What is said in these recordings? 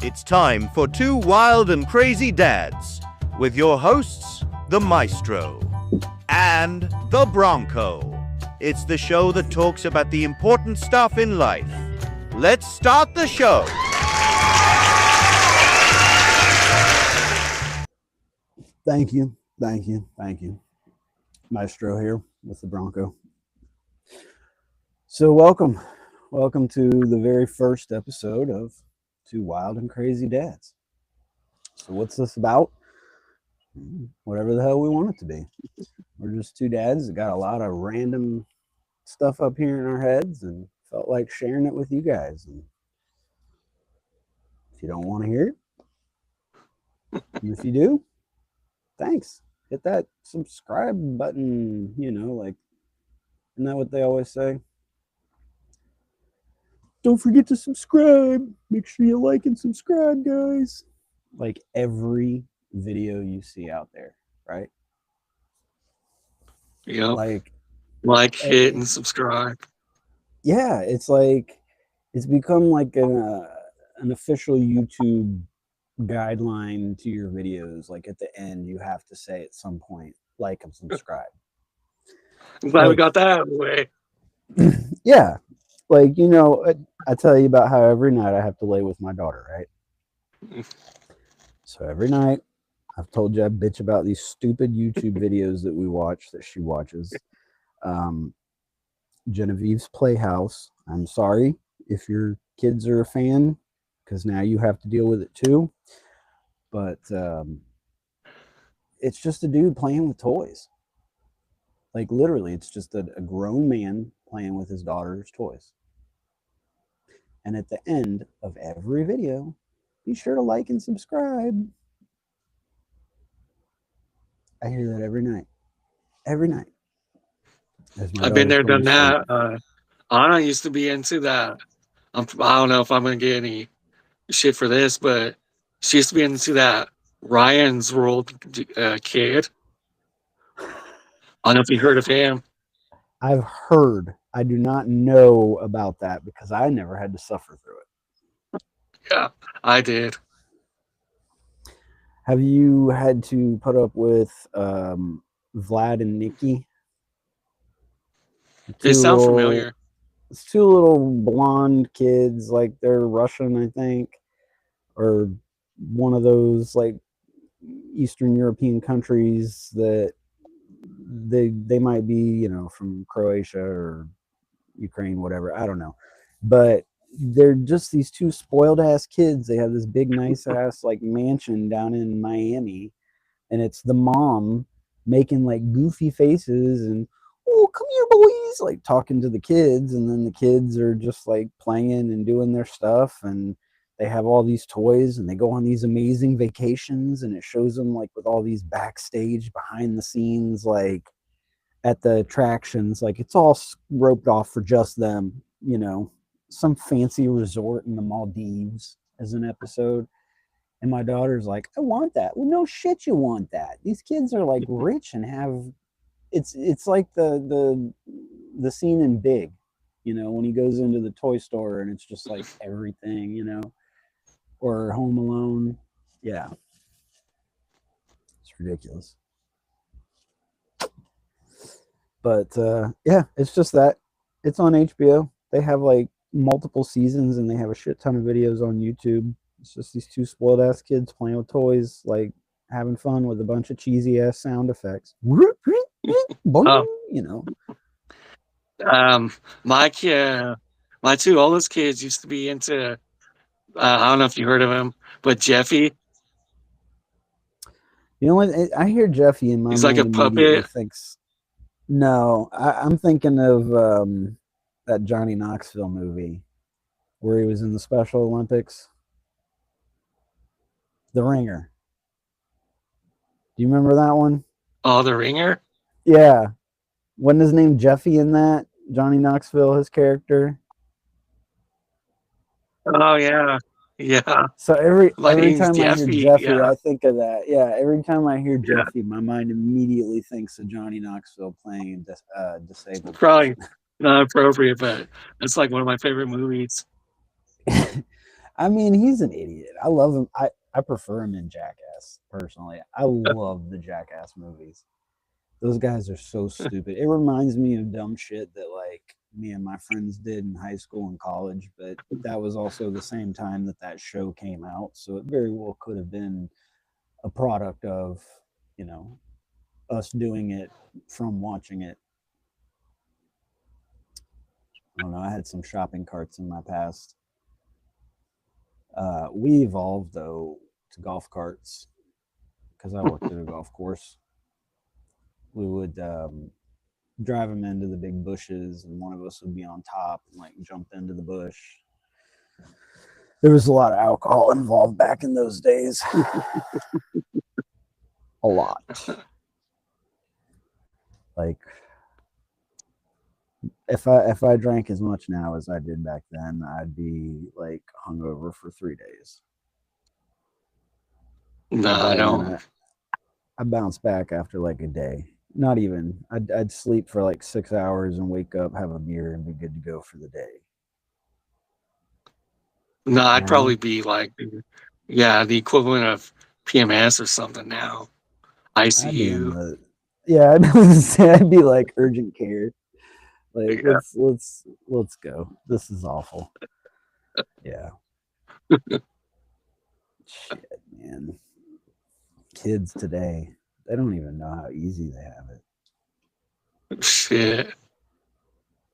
It's time for Two Wild and Crazy Dads with your hosts, the Maestro and the Bronco. It's the show that talks about the important stuff in life. Let's start the show. Thank you. Maestro here with the Bronco. So welcome to the very first episode of Two Wild and Crazy Dads. So what's this about? Whatever the hell we want it to be. We're just two dads that got a lot of random stuff up here in our heads and felt like sharing it with you guys. And if you don't want to hear it, and if you do, thanks. Hit that subscribe button, like, isn't that what they always say? Don't forget to subscribe. Make sure you like and subscribe, guys. Like every video you see out there, right? Yep. Like, hit, and subscribe. Yeah, it's like it's become like an official YouTube guideline to your videos. Like at the end, you have to say at some point, like and subscribe. I'm glad we got that out of the way. Yeah. Like, I tell you about how every night I have to lay with my daughter, right? So every night, I've told you I bitch about these stupid YouTube videos that we watch, that she watches. Genevieve's Playhouse. I'm sorry if your kids are a fan, because now you have to deal with it too. But it's just a dude playing with toys. Like literally, it's just a grown man playing with his daughter's toys. And at the end of every video, be sure to like and subscribe. I hear that every night. Every night. I've been there, done that. Anna used to be into that. I don't know if I'm going to get any shit for this, but she used to be into that Ryan's World kid. I don't know if you heard of him. I've heard. I do not know about that because I never had to suffer through it. Yeah, I did. Have you had to put up with Vlad and Nikki? They sound familiar. It's two little blonde kids, like they're Russian, I think, or one of those like Eastern European countries that they might be, from Croatia or Ukraine, whatever. I don't know. But they're just these two spoiled ass kids. They have this big nice ass like mansion down in Miami, and it's the mom making like goofy faces and, oh, come here, boys, like talking to the kids, and then the kids are just like playing and doing their stuff, and they have all these toys, and they go on these amazing vacations, and it shows them like with all these backstage behind the scenes, like at the attractions, like it's all roped off for just them, some fancy resort in the Maldives as an episode. And my daughter's like, I want that. Well, no shit, you want that. These kids are like rich and have it's like the scene in Big, when he goes into the toy store and it's just like everything, or Home Alone. Yeah, it's ridiculous. But yeah, it's just that it's on HBO. They have like multiple seasons and they have a shit ton of videos on YouTube. It's just these two spoiled ass kids playing with toys, like having fun with a bunch of cheesy ass sound effects. My two oldest kids used to be into, I don't know if you heard of him, but Jeffy. You know what? I hear Jeffy in my He's mind like a puppet. No, I'm thinking of that Johnny Knoxville movie where he was in the Special Olympics. The Ringer. Do you remember that one? Oh, The Ringer? Yeah. Wasn't his name Jeffy in that? Johnny Knoxville, his character? Oh, yeah. Yeah. So every time Jeffy, I hear Jeffy, yeah. I think of that. Yeah, every time I hear Jeffy, my mind immediately thinks of Johnny Knoxville playing disabled. Probably not appropriate, but it's like one of my favorite movies. I mean, he's an idiot. I love him. I prefer him in Jackass, personally. I love the Jackass movies. Those guys are so stupid. It reminds me of dumb shit that like me and my friends did in high school and college, but that was also the same time that that show came out, so it very well could have been a product of, you know, us doing it from watching it. I don't know. I had some shopping carts in my past. We evolved though to golf carts because I worked at a golf course. We would drive them into the big bushes, and one of us would be on top and like jump into the bush. There was a lot of alcohol involved back in those days. A lot. Like if I drank as much now as I did back then, I'd be like hungover for 3 days. No, I don't. I bounce back after like a day. Not even. I'd sleep for like 6 hours and wake up, have a beer, and be good to go for the day. No, I'd probably be like, yeah, the equivalent of PMS or something now. ICU. Yeah, I'd be like urgent care. Like let's go. This is awful. Yeah. Shit, man. Kids today, they don't even know how easy they have it. Shit.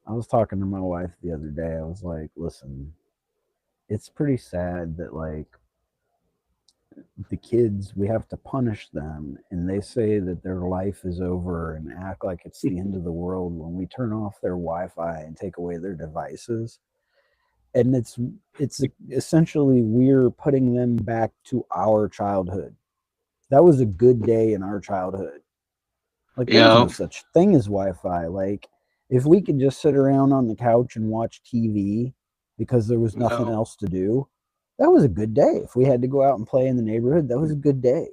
I was talking to my wife the other day. I was like, listen, it's pretty sad that like the kids, we have to punish them, and they say that their life is over and act like it's the end of the world when we turn off their Wi-Fi and take away their devices. And it's essentially we're putting them back to our childhood. That was a good day in our childhood. Like there's no such thing as Wi-Fi. Like if we could just sit around on the couch and watch TV because there was nothing else to do, that was a good day. If we had to go out and play in the neighborhood, that was a good day.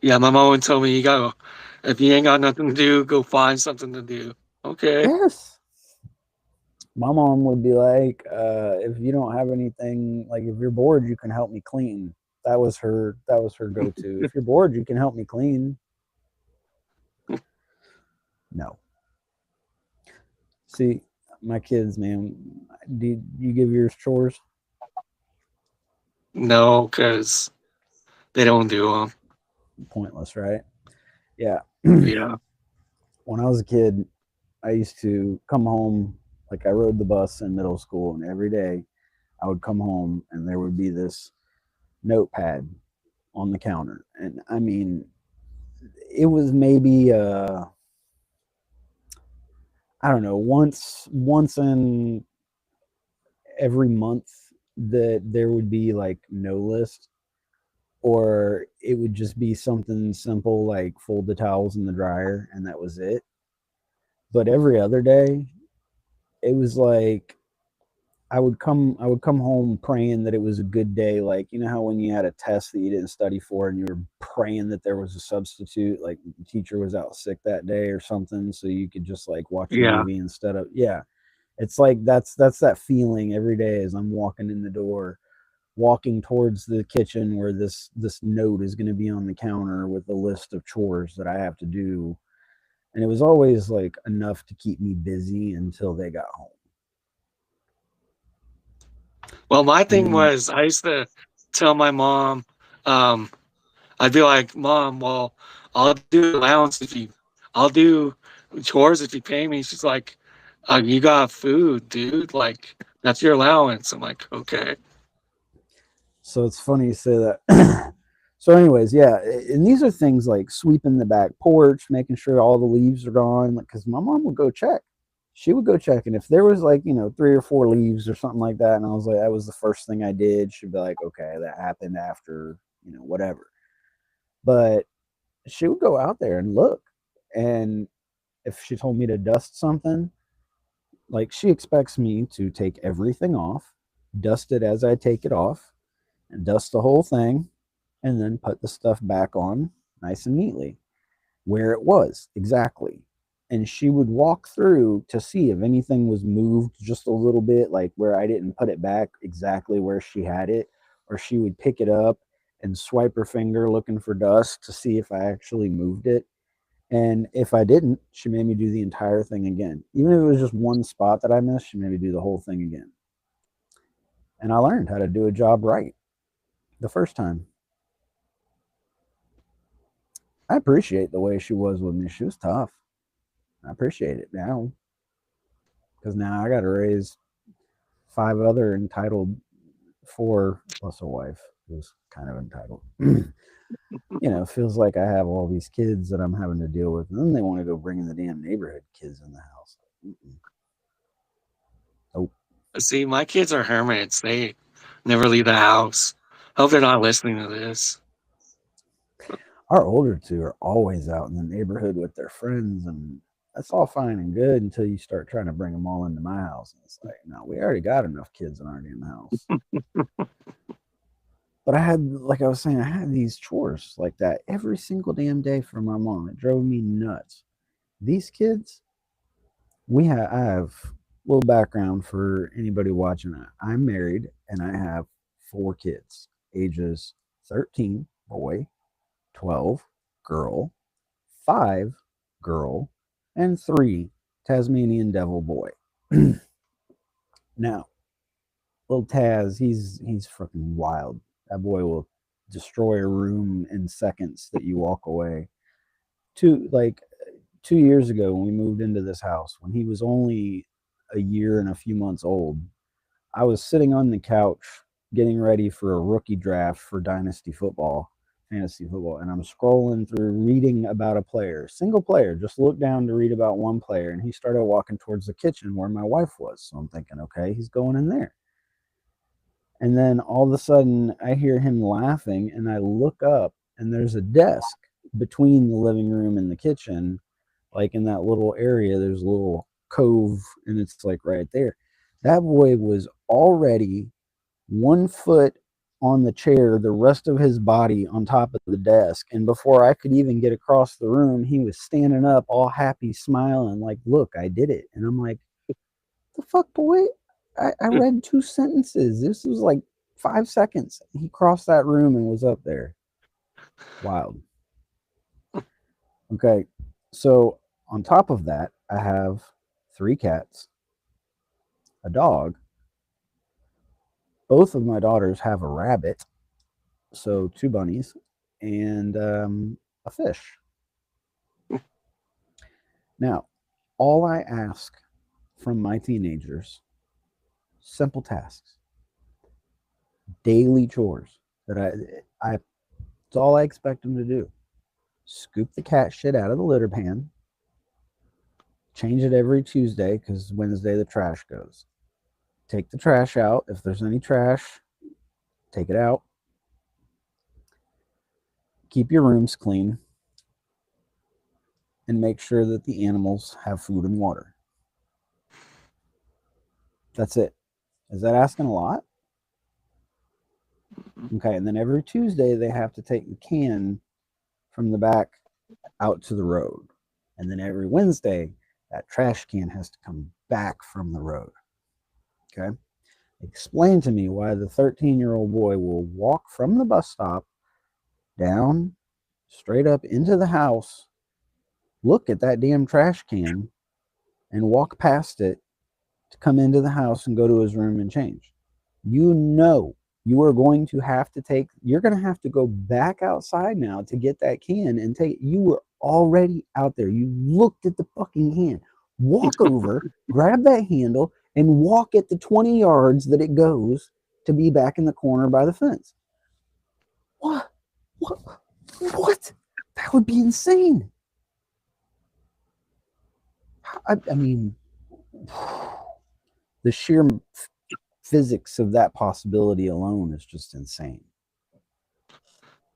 Yeah, my mom would tell me, if you ain't got nothing to do, go find something to do. Okay. Yes. My mom would be like, if you don't have anything, like if you're bored, you can help me clean. That was her go-to. If you're bored, you can help me clean. No. See, my kids, man, do you give yours chores? No, because they don't do them. Pointless, right? Yeah. Yeah. When I was a kid, I used to come home, like I rode the bus in middle school, and every day I would come home and there would be this notepad on the counter. And I mean, it was maybe I don't know, once in every month that there would be like no list, or it would just be something simple like fold the towels in the dryer and that was it. But every other day it was like I would come home praying that it was a good day. Like, you know how when you had a test that you didn't study for and you were praying that there was a substitute, like the teacher was out sick that day or something, so you could just like watch a movie instead of it's like that's that feeling every day as I'm walking in the door, walking towards the kitchen where this note is going to be on the counter with a list of chores that I have to do. And it was always like enough to keep me busy until they got home. Well, my thing was I used to tell my mom, I'd be like, Mom, well, I'll do allowance I'll do chores if you pay me. She's like, you got food, dude. Like, that's your allowance. I'm like, okay. So it's funny you say that. So anyways, yeah, and these are things like sweeping the back porch, making sure all the leaves are gone, because my mom would go check. She would go check, and if there was like 3 or 4 leaves or something like that, and I was like, that was the first thing I did, she'd be like, okay, that happened after whatever. But she would go out there and look, and if she told me to dust something, like she expects me to take everything off, dust it as I take it off, and dust the whole thing, and then put the stuff back on nice and neatly where it was exactly. and she would walk through to see if anything was moved just a little bit, like where I didn't put it back exactly where she had it, or she would pick it up and swipe her finger looking for dust to see if I actually moved it. And if I didn't, she made me do the entire thing again. Even if it was just one spot that I missed, she made me do the whole thing again. And I learned how to do a job right the first time. I appreciate the way she was with me. She was tough. I appreciate it now, because now I got to raise 5 other entitled, 4 plus a wife who's kind of entitled. It feels like I have all these kids that I'm having to deal with, and then they want to go bringing the damn neighborhood kids in the house. Nope. See, my kids are hermits. They never leave the house. Hope they're not listening to this. Our older 2 are always out in the neighborhood with their friends, and that's all fine and good until you start trying to bring them all into my house. And it's like, no, we already got enough kids in our damn house. But I had, like I was saying, I had these chores like that every single damn day for my mom. It drove me nuts. These kids, I have a little background for anybody watching it. I'm married and I have 4 kids, ages 13, boy, 12, girl, 5, girl, and 3, Tasmanian devil boy. Now, little Taz, he's freaking wild. That boy will destroy a room in seconds that you walk away. 2 years ago when we moved into this house, when he was only a year and a few months old, I was sitting on the couch getting ready for a rookie draft for fantasy football, and I'm scrolling through reading about a player, single player, just looked down to read about one player, and he started walking towards the kitchen where my wife was. So I'm thinking, okay, he's going in there. And then all of a sudden I hear him laughing, and I look up, and there's a desk between the living room and the kitchen. Like in that little area, there's a little cove, and it's like right there. That boy was already 1 foot on the chair, the rest of his body on top of the desk. And before I could even get across the room, he was standing up all happy, smiling, like, look, I did it. And I'm like, the fuck, boy? I read 2 sentences. This was like 5 seconds. He crossed that room and was up there. Wild. Okay, so on top of that, I have 3 cats, a dog. Both of my daughters have a rabbit, so 2 bunnies, and a fish. Now, all I ask from my teenagers, simple tasks, daily chores that it's all I expect them to do. Scoop the cat shit out of the litter pan, change it every Tuesday because Wednesday the trash goes. Take the trash out. If there's any trash, take it out. Keep your rooms clean, and make sure that the animals have food and water. That's it. Is that asking a lot? Okay, and then every Tuesday they have to take the can from the back out to the road. And then every Wednesday, that trash can has to come back from the road. Okay? Explain to me why the 13-year-old boy will walk from the bus stop down, straight up into the house, look at that damn trash can, and walk past it to come into the house and go to his room and change. You are going to have to go back outside now to get that can and you were already out there. You looked at the fucking can. Walk over, grab that handle, and walk it the 20 yards that it goes to be back in the corner by the fence. What? That would be insane. I mean, the sheer physics of that possibility alone is just insane.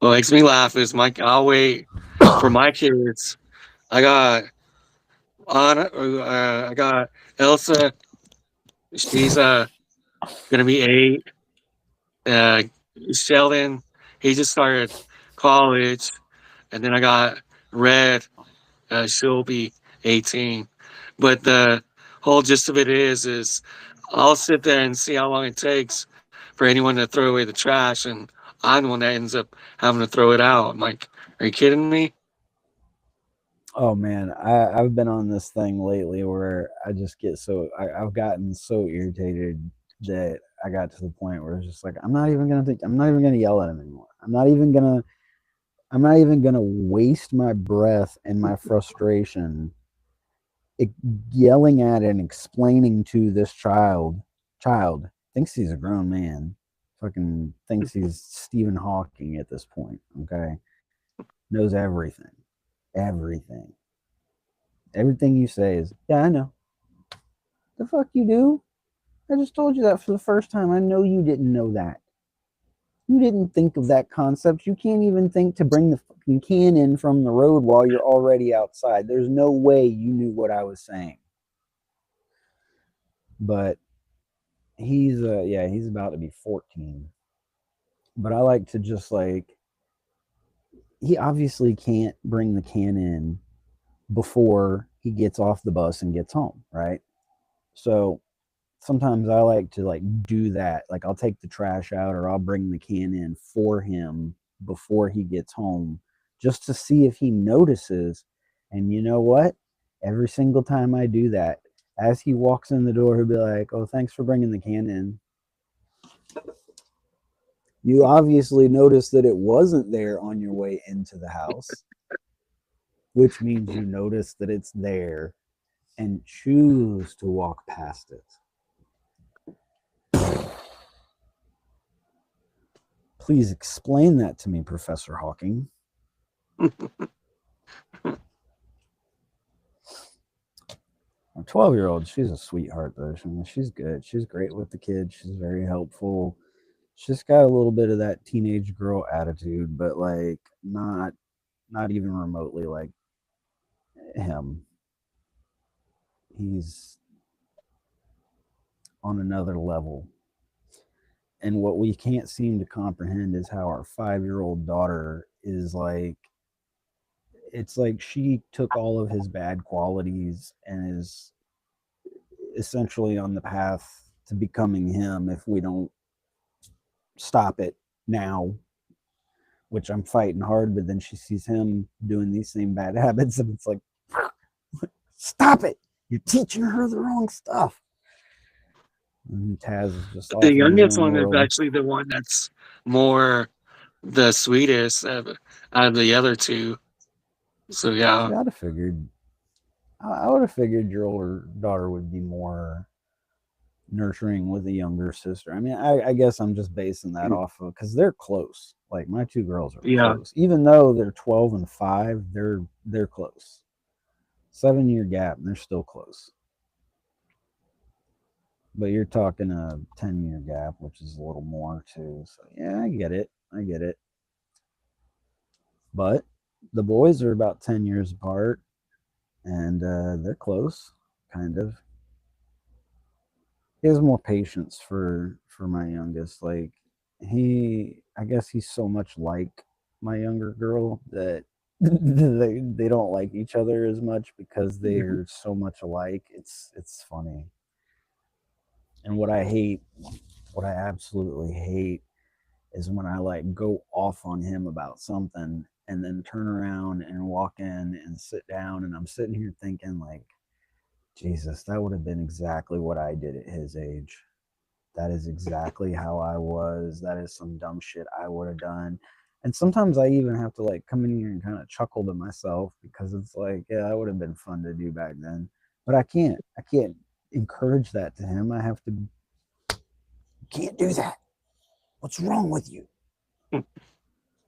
What makes me laugh is I'll wait for my kids. I got Anna. I got Elsa. She's gonna be 8. Sheldon, he just started college, and then I got Red. She'll be 18. But the whole gist of it is I'll sit there and see how long it takes for anyone to throw away the trash, and I'm the one that ends up having to throw it out. I'm like, are you kidding me? Oh man, I've been on this thing lately where I just get I've gotten so irritated that I got to the point where it's just like I'm not even gonna yell at him anymore. I'm not even gonna waste my breath and my frustration yelling at and explaining to this child thinks he's a grown man, fucking thinks he's Stephen Hawking at this point. Okay, knows everything. Everything you say is, yeah, I know. The fuck you do? I just told you that for the first time. I know you didn't know that. You didn't think of that concept. You can't even think to bring the fucking can in from the road while you're already outside. There's no way you knew what I was saying. But he's about to be 14. But I like to just like, he obviously can't bring the can in before he gets off the bus and gets home, right? So sometimes I like to like do that. Like I'll take the trash out or I'll bring the can in for him before he gets home just to see if he notices. And you know what? Every single time I do that, as he walks in the door, he'll be like, "Oh, thanks for bringing the can in." You obviously noticed that it wasn't there on your way into the house, which means you notice that it's there and choose to walk past it. Please explain that to me, Professor Hawking. My 12-year-old, she's a sweetheart, though. She's good. She's great with the kids. She's very helpful. She's got a little bit of that teenage girl attitude, but like not even remotely like him. He's on another level. And what we can't seem to comprehend is how our 5-year-old daughter is like, it's like she took all of his bad qualities and is essentially on the path to becoming him if we don't stop it now, which I'm fighting hard. But then she sees him doing these same bad habits and it's like, stop it, you're teaching her the wrong stuff. And Taz is just The youngest one is actually the one that's more the sweetest out of the other two. So yeah, I would have figured your older daughter would be more nurturing with a younger sister. I mean, I guess I'm just basing that off of because they're close. Like my two girls are close, even though they're 12 and 5. They're close. 7-year gap, and they're still close. But you're talking a 10-year gap, which is a little more too. So yeah, I get it. But the boys are about 10 years apart, and they're close, kind of. He has more patience for my youngest. Like I guess he's so much like my younger girl that they don't like each other as much because they're so much alike. It's funny. And what I absolutely hate is when I like go off on him about something and then turn around and walk in and sit down and I'm sitting here thinking like, Jesus, that would have been exactly what I did at his age. That is exactly how I was. That is some dumb shit I would have done. And sometimes I even have to like come in here and kind of chuckle to myself because it's like, yeah, that would have been fun to do back then. But I can't encourage that to him. I have to, you can't do that. What's wrong with you?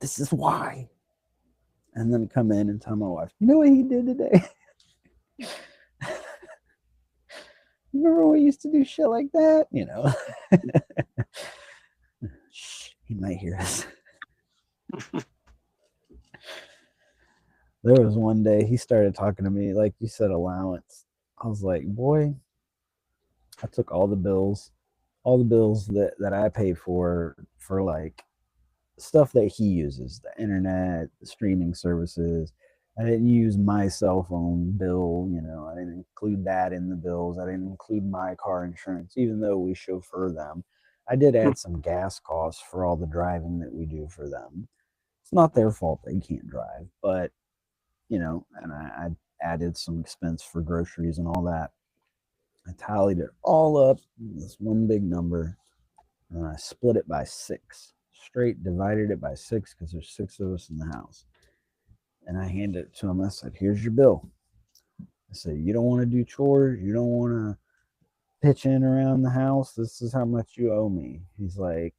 This is why. And then come in and tell my wife, you know what he did today? Remember we used to do shit like that? You know. Shh, he might hear us. There was one day he started talking to me, like you said, allowance. I was like, boy, I took all the bills that I pay for like stuff that he uses, the internet, the streaming services, I didn't use my cell phone bill, you know, I didn't include that in the bills. I didn't include my car insurance, even though we chauffeur them. I did add some gas costs for all the driving that we do for them. It's not their fault they can't drive, but, you know, and I added some expense for groceries and all that. I tallied it all up, this one big number, and I split it by 6. Straight divided it by 6 because there's 6 of us in the house. And I handed it to him. I said, "Here's your bill." I said, "You don't want to do chores. You don't want to pitch in around the house. This is how much you owe me." He's like,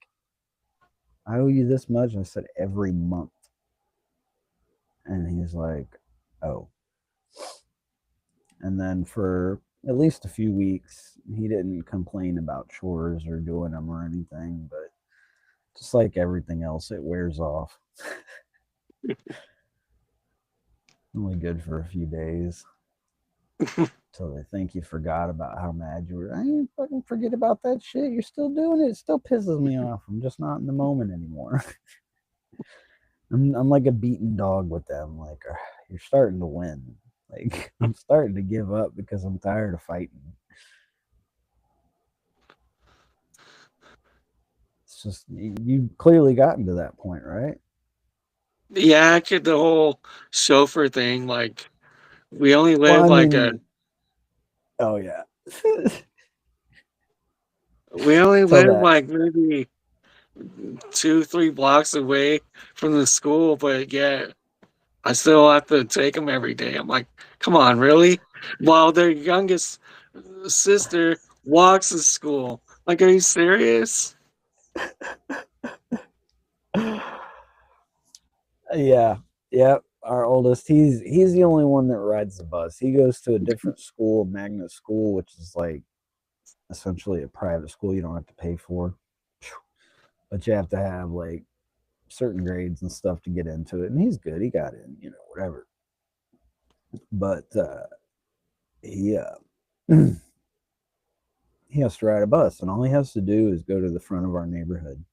"I owe you this much." I said, "Every month." And he's like, "Oh." And then for at least a few weeks, he didn't complain about chores or doing them or anything. But just like everything else, it wears off. Only good for a few days. Till they think you forgot about how mad you were. I didn't fucking forget about that shit. You're still doing it. It still pisses me off. I'm just not in the moment anymore. I'm like a beaten dog with them. Like, you're starting to win. Like, I'm starting to give up because I'm tired of fighting. It's just, you clearly gotten to that point, right? Yeah, I get the whole chauffeur thing. Like, we only Well, live I like a mean, oh yeah. we only Tell live that. like maybe 2, 3 blocks away from the school, but yet I still have to take them every day. I'm like, come on, really? While their youngest sister walks to school. Like, are you serious? Yeah. Yep. Our oldest, he's the only one that rides the bus. He goes to a different school, magnet school, which is like essentially a private school you don't have to pay for. But you have to have like certain grades and stuff to get into it. And he's good. He got in, you know, whatever. But he he has to ride a bus, and all he has to do is go to the front of our neighborhood.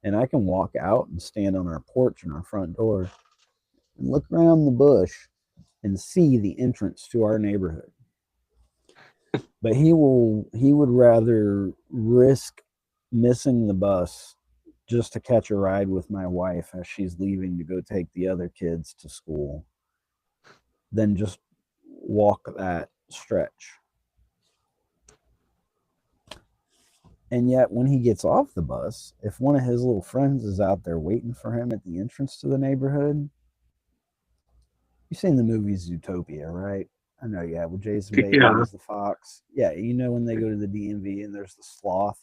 And I can walk out and stand on our porch and our front door and look around the bush and see the entrance to our neighborhood. But he would rather risk missing the bus just to catch a ride with my wife as she's leaving to go take the other kids to school than just walk that stretch. And yet, when he gets off the bus, if one of his little friends is out there waiting for him at the entrance to the neighborhood, you've seen the movie Zootopia, right? I know you have, with Jason Bateman Yeah. as the fox. Yeah, you know when they go to the DMV and there's the sloth?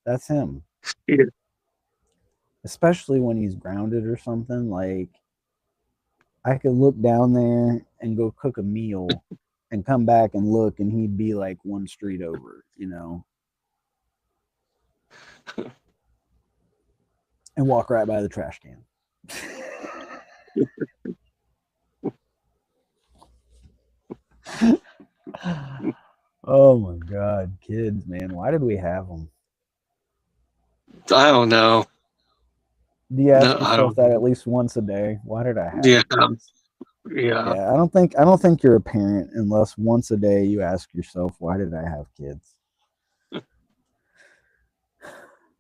That's him. Yeah. Especially when he's grounded or something. Like, I could look down there and go cook a meal and come back and look, and he'd be like one street over, you know, and walk right by the trash can. Oh my God, kids, man, why did we have them? I don't know. Do you No, ask I yourself don't that know. at least once a day? Why did I have Yeah. kids? Yeah. Yeah, I don't think you're a parent unless once a day you ask yourself, why did I have kids?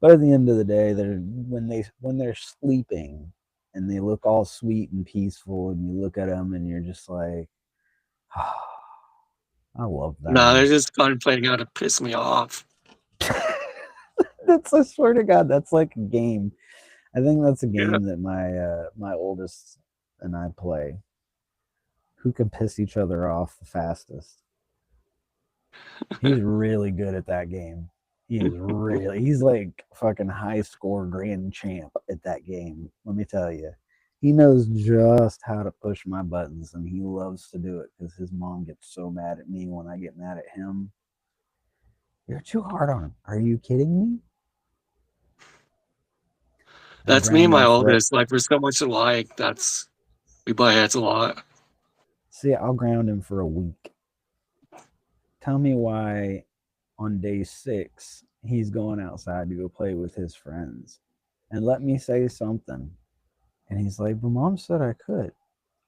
But at the end of the day, when they're sleeping and they look all sweet and peaceful, and you look at them and you're just like, oh, I love No, they're them. just contemplating how to piss me off. That's, I swear to God, that's like a game. I think that's a Yeah. game that my oldest and I play. Who can piss each other off the fastest? He's really good at that game. He's like fucking high score grand champ at that game. Let me tell you. He knows just how to push my buttons, and he loves to do it because his mom gets so mad at me when I get mad at him. You're too hard on him. Are you kidding me? I'll That's me and ground my him for it. oldest. Like, we're so much alike. We butt heads a lot. See, I'll ground him for a week. Tell me why on day 6 he's going outside to go play with his friends. And let me say something. And he's like, but mom said I could.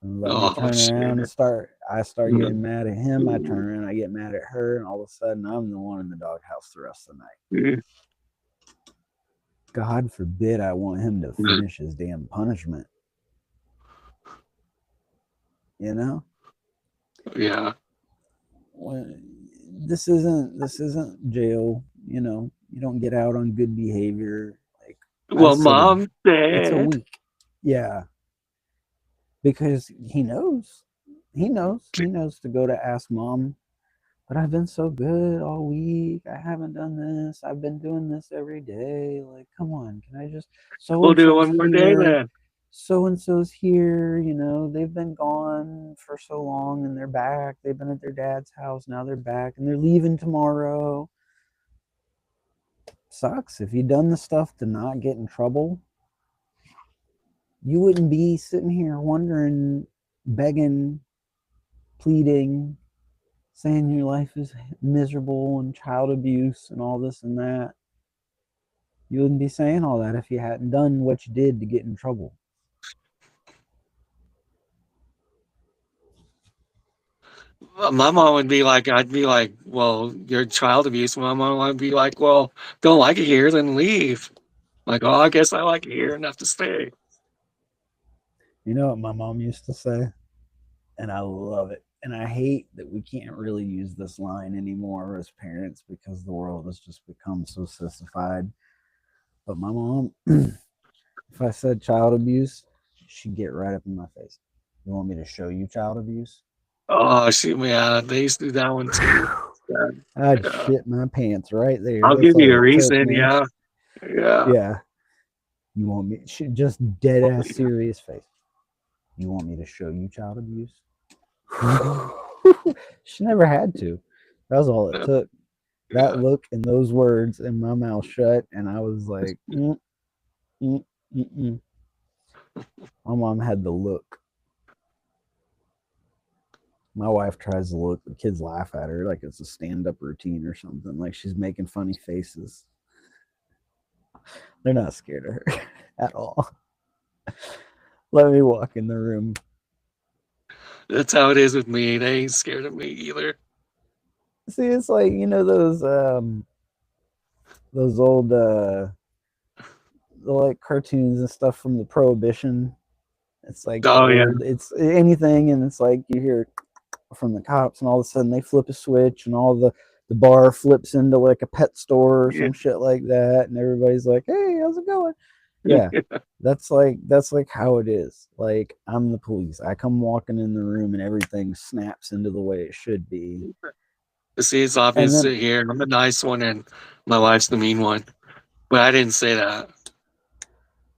And let me turn around and I start getting mad at him. I turn around, I get mad at her, and all of a sudden I'm the one in the doghouse the rest of the night. God forbid I want him to finish his damn punishment. You know? Yeah. This isn't jail, you know. You don't get out on good behavior. Like, well, Mom said it's a week. Yeah. Because he knows to go to ask Mom, but I've been so good all week. I haven't done this. I've been doing this every day. Like, come on, can I just we'll do it one more day then. So and so's here, you know, they've been gone for so long and they're back. They've been at their dad's house, now they're back and they're leaving tomorrow. Sucks. If you'd done the stuff to not get in trouble, you wouldn't be sitting here wondering, begging, pleading, saying your life is miserable and child abuse and all this and that. You wouldn't be saying all that if you hadn't done what you did to get in trouble. My mom would be like, I'd be like, well, you're child abuse. My mom would be like, well, don't like it here, then leave. Like, oh, I guess I like it here enough to stay. You know what my mom used to say? And I love it. And I hate that we can't really use this line anymore as parents because the world has just become so sissified. But my mom, if I said child abuse, she'd get right up in my face. You want me to show you child abuse? Oh, shoot me out. They used to do that one too. I'd shit my pants right there. I'll give you a reason, yeah. Yeah. You want me, just dead ass serious face. You want me to show you child abuse? She never had to. That was all it took. That look and those words and my mouth shut, and I was like, My mom had the look. My wife tries to look, the kids laugh at her like it's a stand-up routine or something, like she's making funny faces. They're not scared of her at all. Let me walk in the room. That's how it is with me. They ain't scared of me either. See, it's like, you know, those old the like cartoons and stuff from the Prohibition. It's like, it's anything, and it's like you hear from the cops, and all of a sudden they flip a switch, and all the bar flips into like a pet store or some shit like that, and everybody's like, "Hey, how's it going?" Yeah, that's like how it is. Like, I'm the police. I come walking in the room, and everything snaps into the way it should be. See, it's obvious here. I'm the nice one, and my wife's the mean one. But I didn't say that.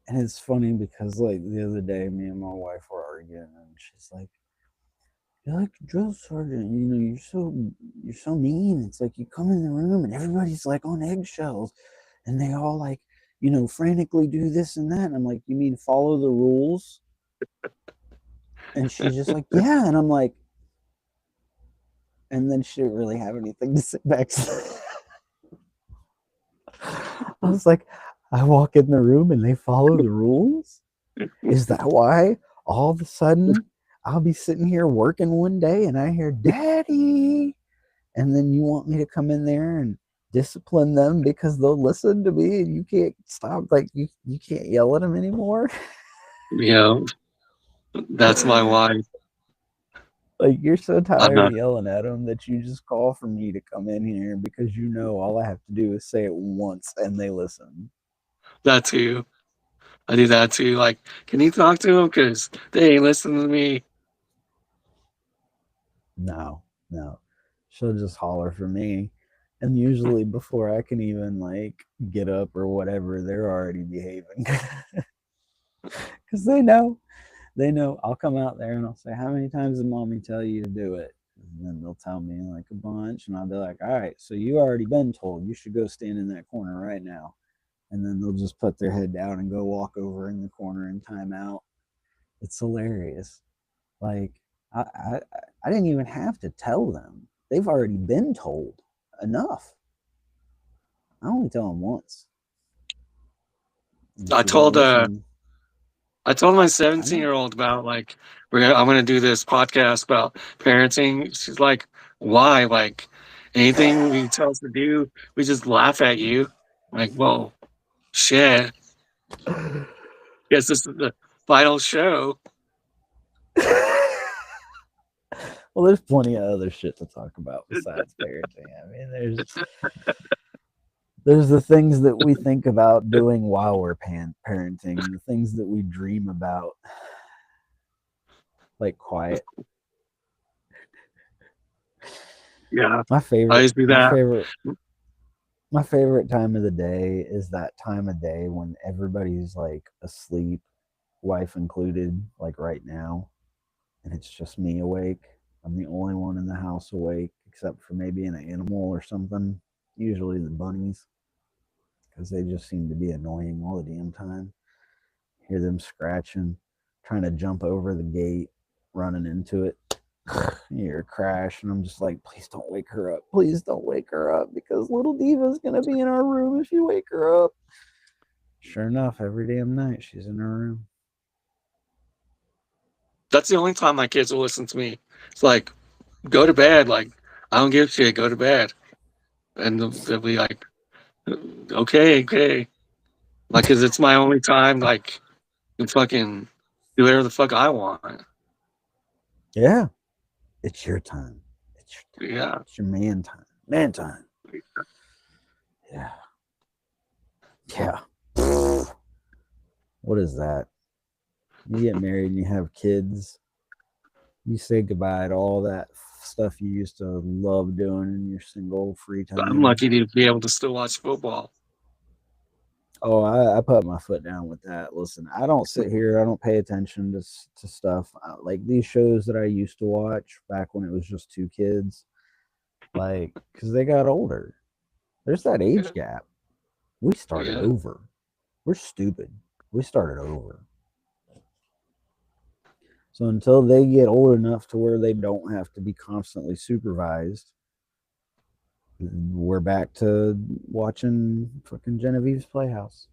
And it's funny because, like, the other day, me and my wife were arguing, and she's like, "You're like a drill sergeant. You know, you're so mean. It's like you come in the room and everybody's like on eggshells, and they all like, you know, frantically do this and that." And I'm like, "You mean follow the rules?" And she's just like, "Yeah." And I'm like, and then she didn't really have anything to sit back. I was like, I walk in the room and they follow the rules? Is that why all of a sudden I'll be sitting here working one day and I hear "Daddy," and then you want me to come in there and discipline them because they'll listen to me and you can't stop, like you can't yell at them anymore? Yeah, that's my wife. Like, you're so tired of yelling at them that you just call for me to come in here because you know all I have to do is say it once and they listen. That too. I do that too. Like, can you talk to them? Because they ain't listening to me. No. She'll just holler for me. And usually before I can even, like, get up or whatever, they're already behaving. Because they know. I'll come out there and I'll say, "How many times did mommy tell you to do it?" And then they'll tell me like a bunch, and I'll be like, "All right, so you already been told. You should go stand in that corner right now." And then they'll just put their head down and go walk over in the corner and time out. It's hilarious. Like, I didn't even have to tell them. They've already been told enough. I only tell them once. I told I told my 17-year-old about like I'm gonna do this podcast about parenting. She's like, "Why? Like anything you tell us to do, we just laugh at you." I'm like, well, shit. Guess this is the final show. Well, there's plenty of other shit to talk about besides parenting. I mean, there's the things that we think about doing while we're parenting, the things that we dream about, like quiet. Yeah, My favorite. I used to do that. My favorite time of the day is that time of day when everybody's like asleep, wife included, like right now, and it's just me awake. I'm the only one in the house awake, except for maybe an animal or something. Usually the bunnies, because they just seem to be annoying all the damn time. Hear them scratching, trying to jump over the gate, running into it. You hear a crash, and I'm just like, please don't wake her up. Please don't wake her up, because little Diva's going to be in our room if you wake her up. Sure enough, every damn night she's in her room. That's the only time my kids will listen to me. It's like, go to bed. Like, I don't give a shit. Go to bed. And they'll be like, okay. Like, cause it's my only time. Like, to fucking do whatever the fuck I want. Yeah, it's your time. It's your time. Yeah, it's your man time. Man time. Yeah. What is that? You get married and you have kids. You say goodbye to all that stuff you used to love doing in your single free time. I'm lucky to be able to still watch football. Oh, I put my foot down with that. Listen, I don't sit here. I don't pay attention to stuff like these shows that I used to watch back when it was just two kids. Like, because they got older. There's that age gap. We started over. We're stupid. We started over. So until they get old enough to where they don't have to be constantly supervised, we're back to watching fucking Genevieve's Playhouse.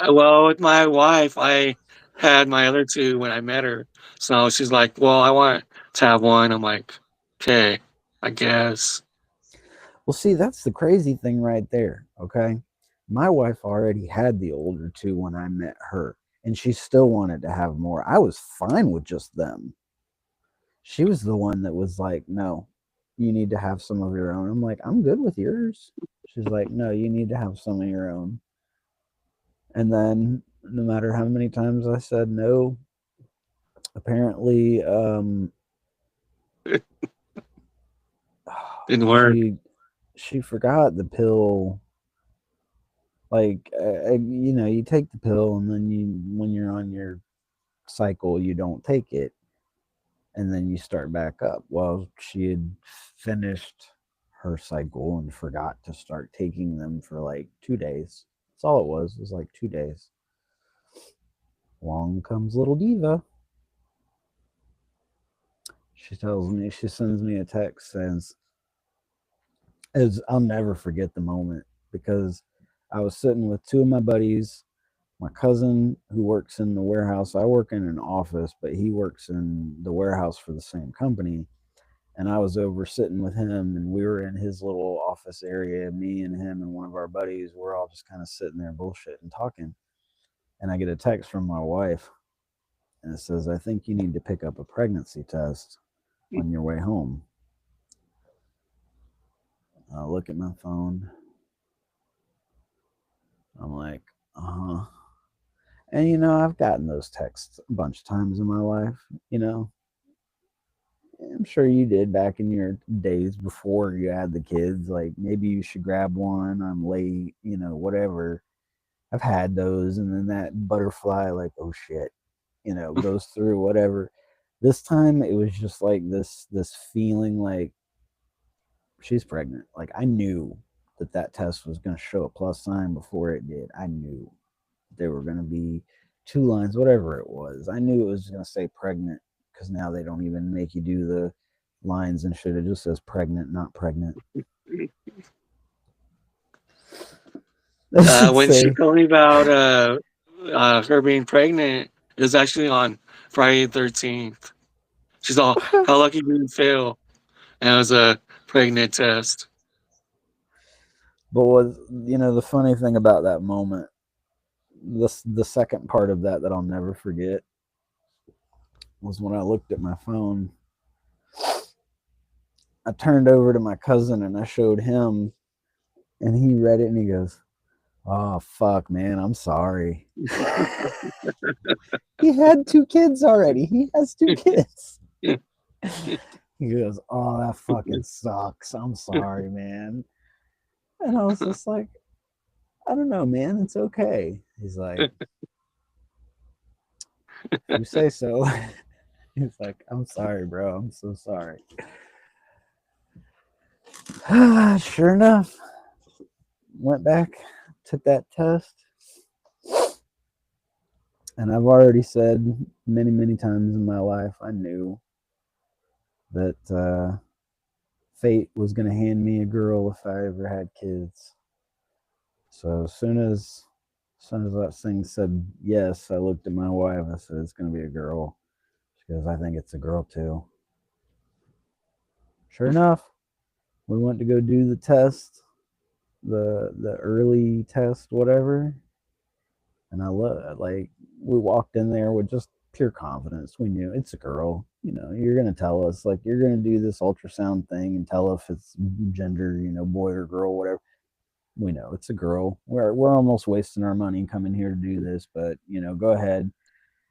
Well, with my wife, I had my other two when I met her. So she's like, well, I want to have one. I'm like, okay, I guess. Well, see, that's the crazy thing right there, okay? My wife already had the older two when I met her, and she still wanted to have more. I was fine with just them. She was the one that was like, no, you need to have some of your own. I'm like, I'm good with yours. She's like, no, you need to have some of your own. And then no matter how many times I said no, apparently didn't work. She forgot the pill. Like, you take the pill, and then when you're on your cycle, you don't take it, and then you start back up. Well, she had finished her cycle and forgot to start taking them for like 2 days. That's all it was. It was like 2 days. Along comes little Diva. She sends me a text, says, I'll never forget the moment, because I was sitting with two of my buddies, my cousin who works in the warehouse. I work in an office, but he works in the warehouse for the same company. And I was over sitting with him, and we were in his little office area. Me and him and one of our buddies, we're all just kind of sitting there bullshitting, talking. And I get a text from my wife, and it says, I think you need to pick up a pregnancy test on your way home. I look at my phone. I'm like, uh-huh. And, I've gotten those texts a bunch of times in my life, I'm sure you did back in your days before you had the kids. Like, maybe you should grab one. I'm late, whatever. I've had those. And then that butterfly, like, oh, shit, goes through whatever. This time, it was just like this feeling like she's pregnant. Like, I knew that test was going to show a plus sign before it did. I knew there were going to be 2 lines, whatever it was. I knew it was going to say pregnant, because now they don't even make you do the lines and shit. It just says pregnant, not pregnant. When she told me about her being pregnant is actually on Friday the 13th. She's all, how lucky do you feel? And it was a pregnant test. But the funny thing about that moment, the second part of that I'll never forget was when I looked at my phone. I turned over to my cousin and I showed him, and he read it and he goes, "Oh fuck, man, I'm sorry." He had 2 kids already. He has 2 kids. He goes, "Oh, that fucking sucks. I'm sorry, man." And I was just like, "I don't know, man. It's okay." He's like, "You say so." He's like, "I'm sorry, bro. I'm so sorry." Sure enough, went back, took that test. And I've already said many, many times in my life, I knew that fate was going to hand me a girl if I ever had kids. So as soon as that thing said yes, I looked at my wife. I said, "It's going to be a girl." She goes, "I think it's a girl too." Sure enough, we went to go do the test, the early test, whatever. And we walked in there with just pure confidence. We knew it's a girl. You're gonna tell us, like, you're gonna do this ultrasound thing and tell if it's gender, boy or girl, whatever. We know it's a girl. We're almost wasting our money coming here to do this, but go ahead.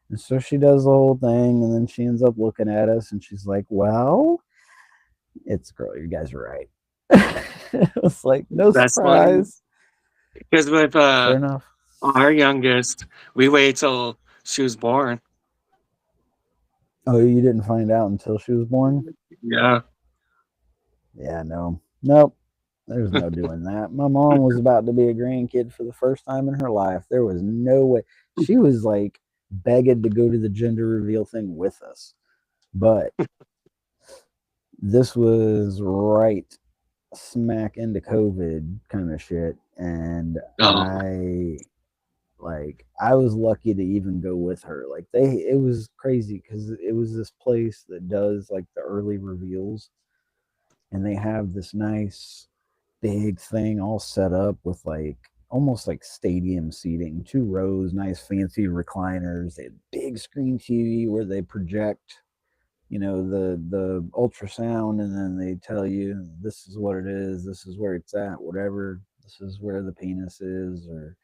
And so she does the whole thing, and then she ends up looking at us, and she's like, "Well, it's a girl. You guys are right." It was like no That's surprise. Because with Sure enough. our youngest, we waited till she was born. Oh, you didn't find out until she was born? Yeah. Yeah, no. Nope. There's no doing that. My mom was about to be a grandkid for the first time in her life. There was no way. She was like begging to go to the gender reveal thing with us. But this was right smack into COVID kind of shit. And I was lucky to even go with her. Like it was crazy because it was this place that does like the early reveals, and they have this nice big thing all set up with like almost like stadium seating, 2 rows, nice fancy recliners. They had big screen TV where they project, the ultrasound, and then they tell you this is what it is, this is where it's at, whatever, this is where the penis is or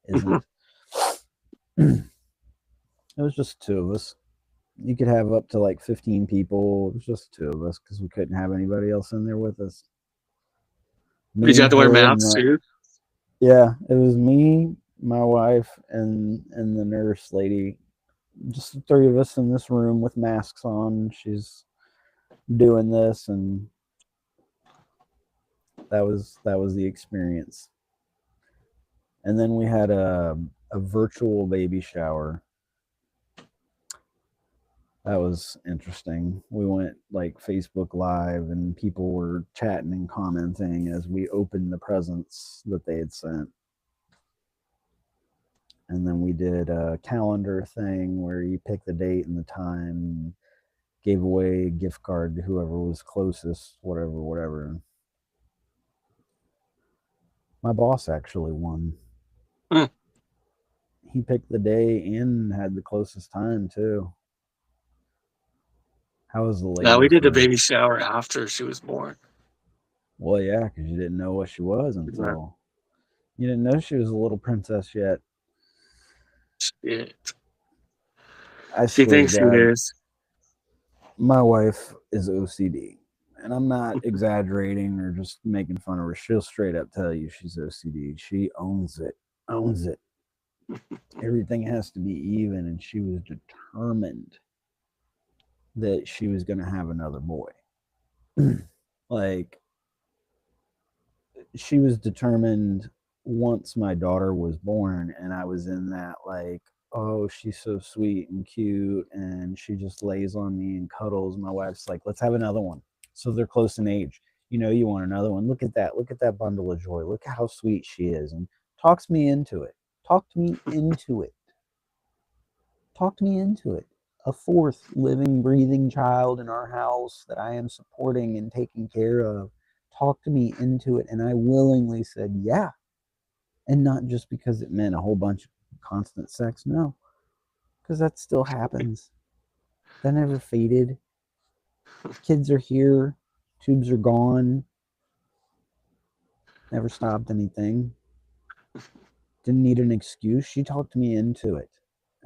isn't. It was just 2 of us. You could have up to like 15 people. It was just 2 of us because we couldn't have anybody else in there with us. Did you have to wear masks too? Yeah, it was me, my wife, and the nurse lady. Just the 3 of us in this room with masks on. She's doing this, and that was the experience. And then we had a virtual baby shower. That was interesting. We went like Facebook Live, and people were chatting and commenting as we opened the presents that they had sent. And then we did a calendar thing where you pick the date and the time, and gave away a gift card to whoever was closest, whatever. My boss actually won. He picked the day and had the closest time too. How was the lady? No, we did the baby shower after she was born. Well, yeah, because you didn't know what she was until you didn't know she was a little princess yet. Shit. She thinks she is. My wife is OCD, and I'm not exaggerating or just making fun of her. She'll straight up tell you she's OCD. She owns it. Everything has to be even, and she was determined that she was going to have another boy. Like, she was determined once my daughter was born, and I was in that, like, oh, she's so sweet and cute, and she just lays on me and cuddles. My wife's like, let's have another one. So they're close in age. You want another one. Look at that bundle of joy. Look at how sweet she is. And talks me into it. Talked me into it. Talked me into it. A fourth living, breathing child in our house that I am supporting and taking care of talked me into it, and I willingly said yeah. And not just because it meant a whole bunch of constant sex, no. Because that still happens. That never faded. Kids are here. Tubes are gone. Never stopped anything. Didn't need an excuse. She talked me into it.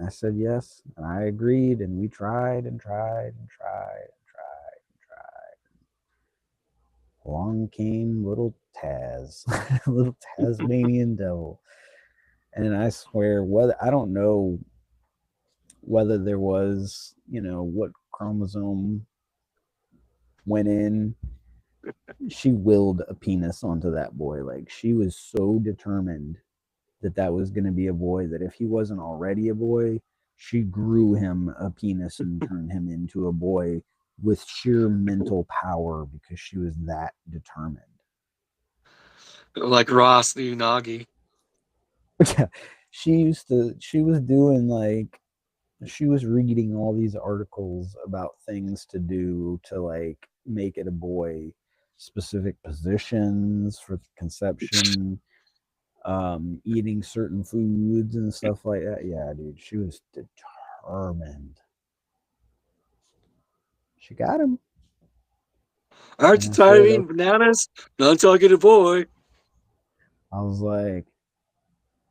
I said yes, and I agreed, and we tried and tried and tried and tried and tried. Along came little Taz, little Tasmanian devil. And I swear, I don't know whether there was, what chromosome went in. She willed a penis onto that boy. Like, she was so determined that was going to be a boy, that if he wasn't already a boy, she grew him a penis and turned him into a boy with sheer mental power because she was that determined. Like Ross the Unagi. Yeah, she was reading all these articles about things to do to like make it a boy, specific positions for conception, eating certain foods and stuff like that. Yeah, dude, she was determined. She got him. Aren't you tired of eating bananas? Not until I get a boy. I was like,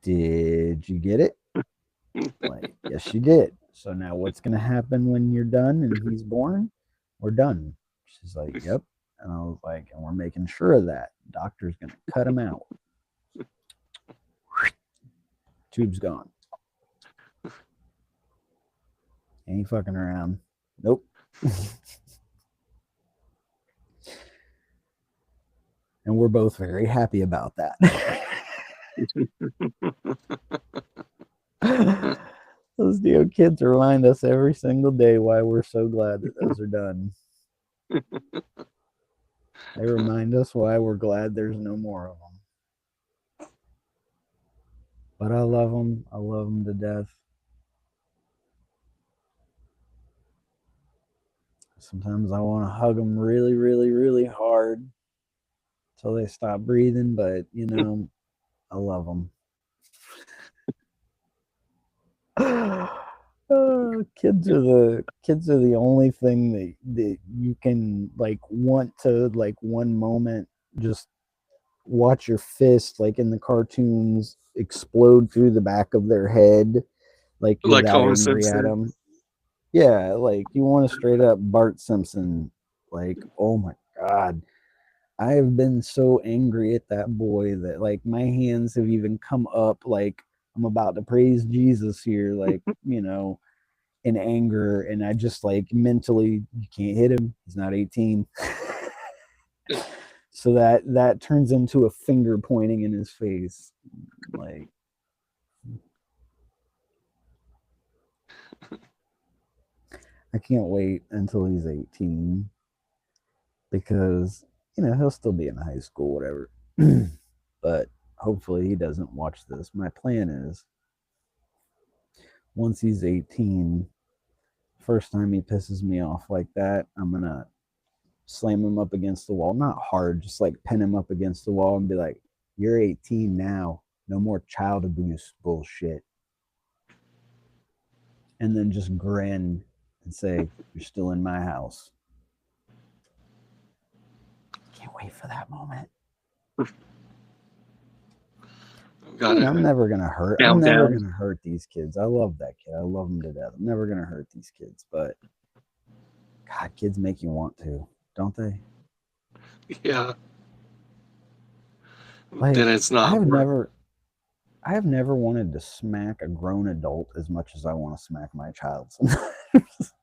did you get it? Like, yes, you did. So now what's going to happen when you're done and he's born? We're done. She's like, yep. And I was like, and we're making sure of that. Doctor's going to cut him out. Tube's gone. Ain't fucking around. Nope. And we're both very happy about that. Those damn kids remind us every single day why we're so glad that those are done. They remind us why we're glad there's no more of them. But I love them. I love them to death. Sometimes I want to hug them really, really, really hard until they stop breathing. But, I love them. Kids are the only thing that you can like want to like one moment just watch your fist like in the cartoons explode through the back of their head, like you're that angry at them. Yeah, like you want to straight up Bart Simpson. Like, oh my god, I have been so angry at that boy that like my hands have even come up like I'm about to praise Jesus here, like, in anger, and I just like mentally, you can't hit him. He's not 18. So that turns into a finger pointing in his face. Like, I can't wait until he's 18 because, he'll still be in high school, whatever. But hopefully he doesn't watch this. My plan is, once he's 18, first time he pisses me off like that, I'm going to slam him up against the wall. Not hard, just like pin him up against the wall and be like, you're 18 now. No more child abuse bullshit. And then just grin and say, you're still in my house. Can't wait for that moment. I'm never gonna hurt. I'm never gonna hurt these kids. I love that kid. I love him to death. I'm never gonna hurt these kids, but God, kids make you want to, don't they? Yeah. Like, then it's not. I have never wanted to smack a grown adult as much as I want to smack my child sometimes.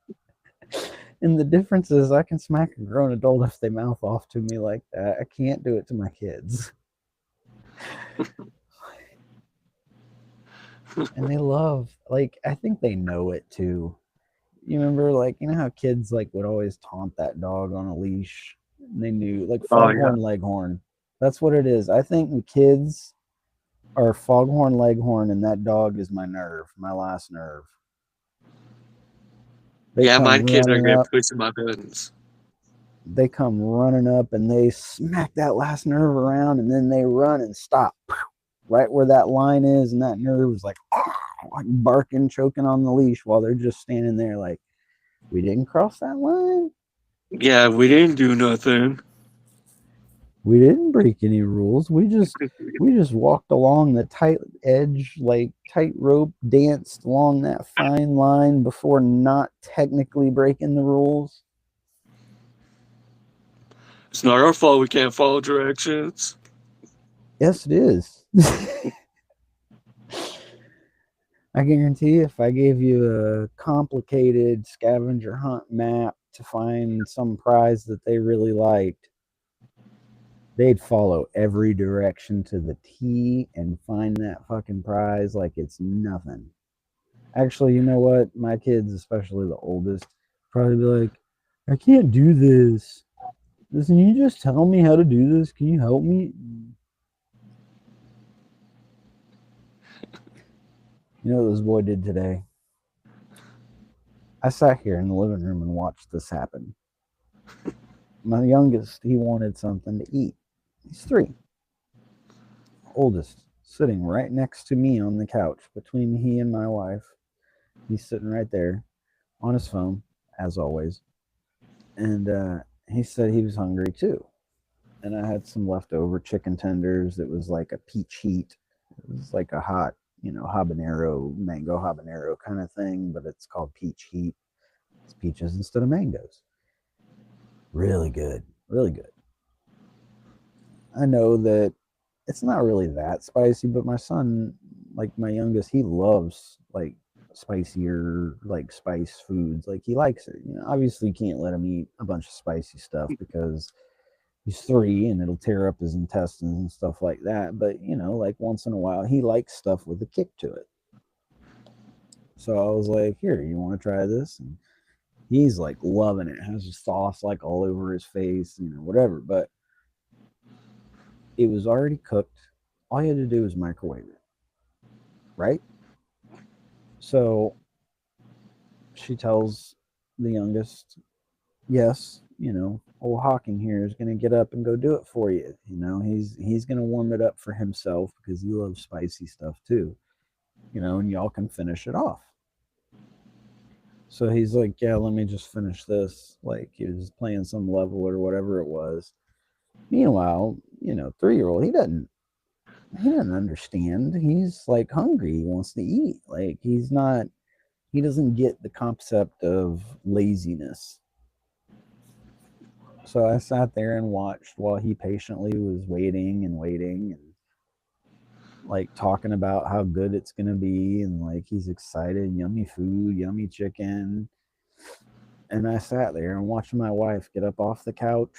And the difference is I can smack a grown adult if they mouth off to me like that. I can't do it to my kids. And they love, like, I think they know it too. You remember, like, how kids like would always taunt that dog on a leash? And they knew, like, Foghorn Leghorn. That's what it is. I think the kids are Foghorn Leghorn, and that dog is my nerve, my last nerve. Yeah, my kids are getting Up. pushed in my buttons. They come running up and they smack that last nerve around, and then they run and stop right where that line is, and that nerve is like barking, choking on the leash while they're just standing there like, we didn't cross that line. Yeah, we didn't do nothing. We didn't break any rules. We just walked along the tight edge, like tightrope, danced along that fine line before not technically breaking the rules. It's not our fault we can't follow directions. Yes, it is. I guarantee if I gave you a complicated scavenger hunt map to find some prize that they really liked, they'd follow every direction to the T and find that fucking prize like it's nothing. Actually, you know what? My kids, especially the oldest, probably be like, I can't do this. Listen, you just tell me how to do this. Can you help me? You know what this boy did today? I sat here in the living room and watched this happen. My youngest, he wanted something to eat. He's 3. Oldest, sitting right next to me on the couch between he and my wife. He's sitting right there on his phone, as always. And he said he was hungry too. And I had some leftover chicken tenders. It was like a peach heat. It was like a hot, habanero, mango habanero kind of thing, but it's called peach heat. It's peaches instead of mangoes. Really good. Really good. I know that it's not really that spicy, but my son, like my youngest, he loves like spicier, like spice foods. Like he likes it. Obviously you can't let him eat a bunch of spicy stuff because he's 3 and it'll tear up his intestines and stuff like that. But like once in a while, he likes stuff with a kick to it. So I was like, here, you want to try this? And he's like loving it. Has sauce like all over his face, whatever. But it was already cooked. All you had to do was microwave it. Right? So she tells the youngest, yes, old Hawking here is going to get up and go do it for you. He's going to warm it up for himself because he loves spicy stuff too. And y'all can finish it off. So he's like, yeah, let me just finish this. Like he was playing some level or whatever it was. Meanwhile, 3-year-old, he doesn't understand. He's like hungry. He wants to eat. Like he doesn't get the concept of laziness. So I sat there and watched while he patiently was waiting and like talking about how good it's going to be. And like, he's excited, yummy food, yummy chicken. And I sat there and watched my wife get up off the couch,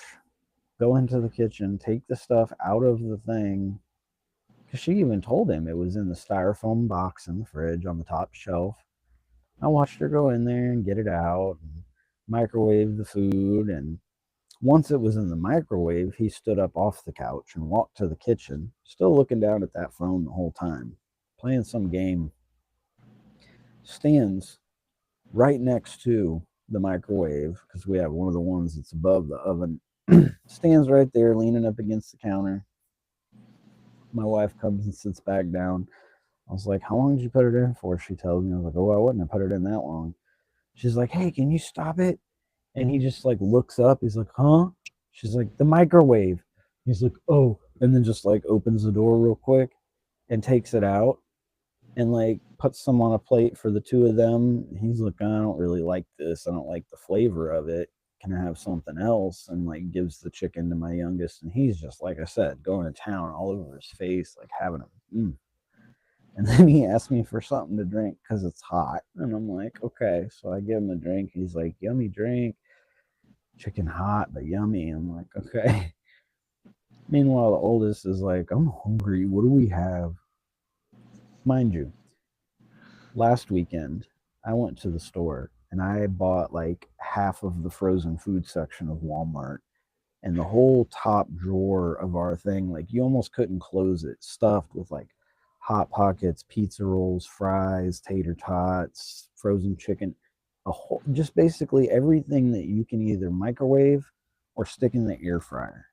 go into the kitchen, take the stuff out of the thing. Because she even told him it was in the styrofoam box in the fridge on the top shelf. I watched her go in there and get it out and microwave the food. And once it was in the microwave, he stood up off the couch and walked to the kitchen, still looking down at that phone the whole time, playing some game. Stands right next to the microwave, because we have one of the ones that's above the oven. Stands right there, leaning up against the counter. My wife comes and sits back down. I was like, how long did you put it in for? She tells me. I was like, oh, I wouldn't have put it in that long. She's like, hey, can you stop it? And he just like looks up. He's like, huh? She's like, the microwave. He's like, oh. And then just like opens the door real quick and takes it out and like puts some on a plate for the 2 of them. He's like, I don't really like this. I don't like the flavor of it. Can I have something else? And like gives the chicken to my youngest. And he's just, like I said, going to town all over his face, like having him. And then he asked me for something to drink because it's hot. And I'm like, okay. So I give him a drink. He's like, yummy drink. Chicken hot, but yummy. I'm like, okay. Meanwhile, the oldest is like, I'm hungry. What do we have? Mind you, last weekend, I went to the store and I bought like half of the frozen food section of Walmart. And the whole top drawer of our thing, like you almost couldn't close it, stuffed with like Hot Pockets, pizza rolls, fries, tater tots, frozen chicken, just basically everything that you can either microwave or stick in the air fryer.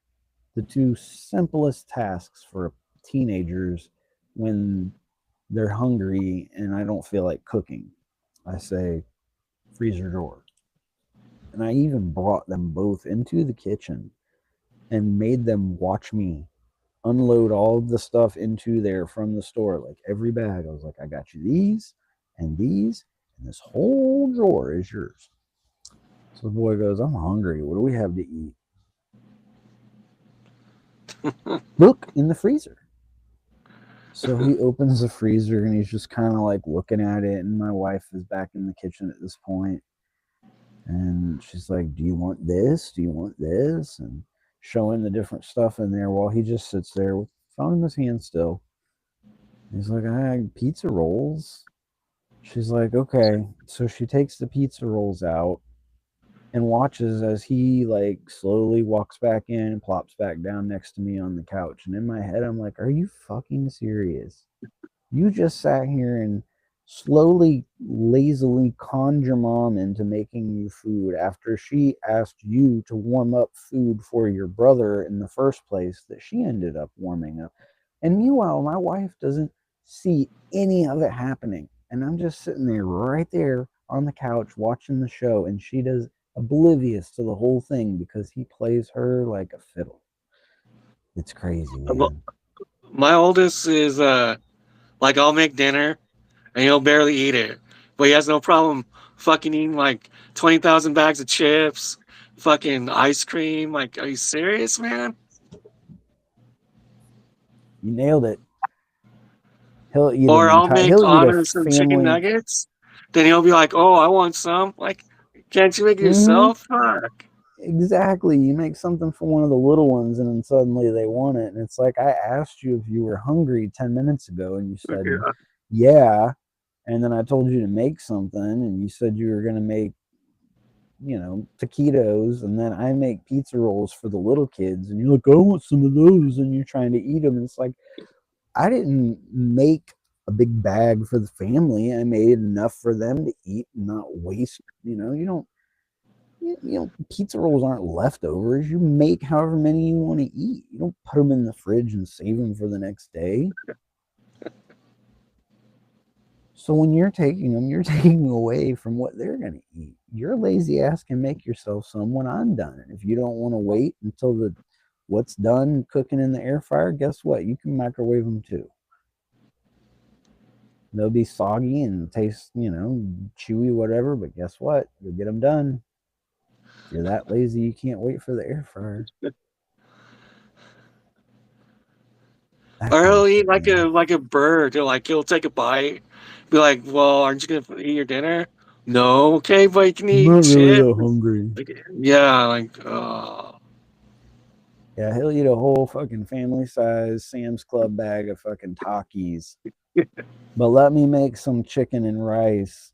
The two simplest tasks for teenagers when they're hungry and I don't feel like cooking. I say freezer drawer. And I even brought them both into the kitchen and made them watch me unload all of the stuff into there from the store, like every bag. I was like, I got you these, and this whole drawer is yours. So the boy goes, I'm hungry. What do we have to eat? Look in the freezer. So he opens the freezer and he's just kind of like looking at it. And my wife is back in the kitchen at this point. And she's like, do you want this? Do you want this? And showing the different stuff in there while he just sits there with the phone in his hand still. He's like, I had pizza rolls. She's like, okay. So she takes the pizza rolls out and watches as he like slowly walks back in and plops back down next to me on the couch. And in my head, I'm like, are you fucking serious? You just sat here and slowly, lazily conned your mom into making you food after she asked you to warm up food for your brother in the first place that she ended up warming up. And meanwhile, my wife doesn't see any of it happening. And I'm just sitting there right there on the couch watching the show, and she does oblivious to the whole thing because he plays her like a fiddle. It's crazy, man. My oldest is like, I'll make dinner and he'll barely eat it, but he has no problem fucking eating like 20,000 bags of chips, fucking ice cream. Like, are you serious, man? You nailed it. He'll eat Or I'll make he'll eat a Honor some chicken family. nuggets. Then he'll be like, "Oh, I want some." Like, can't you make it yourself? Fuck. Exactly. You make something for one of the little ones, and then suddenly they want it. And it's like, I asked you if you were hungry 10 minutes ago, and you said, yeah. And then I told you to make something, and you said you were going to make, taquitos. And then I make pizza rolls for the little kids, and you're like, I want some of those. And you're trying to eat them. And it's like, I didn't make a big bag for the family. I made enough for them to eat and not waste. Pizza rolls aren't leftovers. You make however many you want to eat. You don't put them in the fridge and save them for the next day. So when you're taking them, you're taking away from what they're going to eat. Your lazy ass can make yourself some when I'm done. And if you don't want to wait until what's done cooking in the air fryer, guess what? You can microwave them too. They'll be soggy and taste, chewy, whatever. But guess what? You'll get them done. If you're that lazy, you can't wait for the air fryer. Or he'll eat like a bird. He'll take a bite, be like, "Well, aren't you gonna eat your dinner?" No, okay, but you can eat. I'm not really that hungry. Yeah, he'll eat a whole fucking family size Sam's Club bag of fucking Takis. But let me make some chicken and rice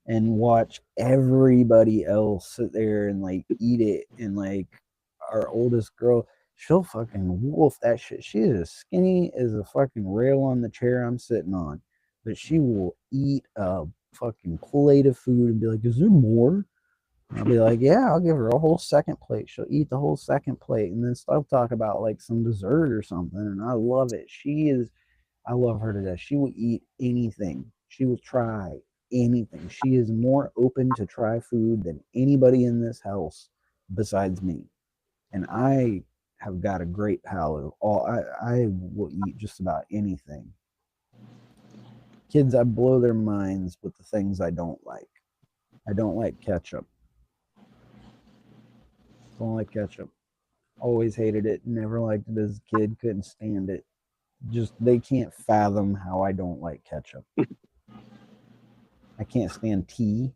and watch everybody else sit there and like eat it. And like our oldest girl, she'll fucking wolf that shit. She is as skinny as a fucking rail on the chair I'm sitting on. But she will eat a fucking plate of food and be like, is there more? And I'll be like, yeah, I'll give her a whole second plate. She'll eat the whole second plate and then still talk about like some dessert or something. And I love it. I love her to death. She will eat anything. She will try anything. She is more open to try food than anybody in this house besides me. And I have got a great palate. I will eat just about anything. Kids, I blow their minds with the things I don't like. I don't like ketchup. Don't like ketchup. Always hated it. Never liked it as a kid. Couldn't stand it. Just they can't fathom how I don't like ketchup. I can't stand tea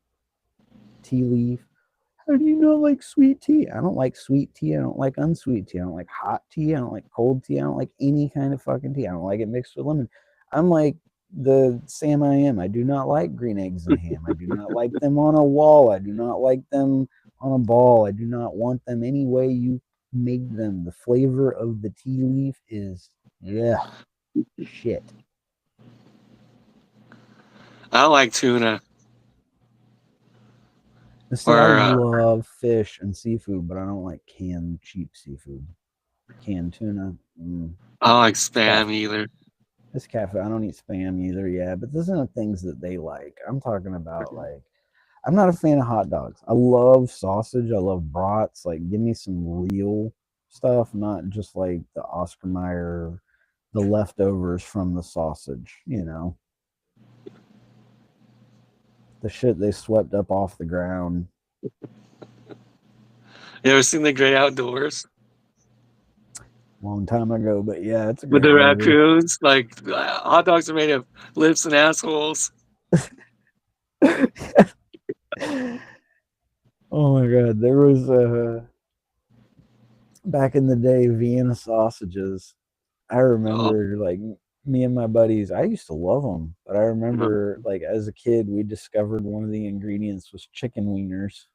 leaf. How do you not like sweet tea? I don't like sweet tea. I don't like unsweet tea. I don't like hot tea. I don't like cold tea. I don't like any kind of fucking tea. I don't like it mixed with lemon. I'm like the Sam I am. I do not like green eggs and ham. I do not like them on a wall. I do not like them on a ball. I do not want them any way you make them. The flavor of the tea leaf is shit. I like tuna. See, I Or love fish and seafood, but I don't like canned cheap seafood. Canned tuna. I don't like It's spam either. It's cafe. I don't eat spam either. Yeah, but those are the things that they like. I'm talking about like. I'm not a fan of hot dogs. I love sausage. I love brats. Like, give me some real stuff, not just like the Oscar Mayer, the leftovers from the sausage. The shit they swept up off the ground. You ever seen The Great Outdoors? Long time ago, but yeah, it's a With great the movie. raccoons? Like, hot dogs are made of lips and assholes. Oh my god, there was back in the day Vienna sausages. I Oh, remember like me and my buddies. I used to love them, but I no. remember like as a kid we discovered one of the ingredients was chicken wieners.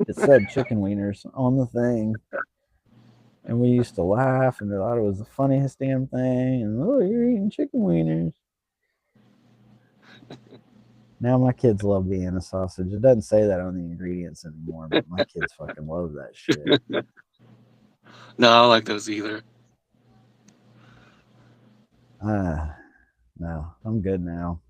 It said chicken wieners on the thing, and we used to laugh and thought it was the funniest damn thing. And oh, you're eating chicken wieners. Now my kids love Vienna sausage. It doesn't say that on the ingredients anymore, but my kids fucking love that shit. No, I don't like those either. No, I'm good now.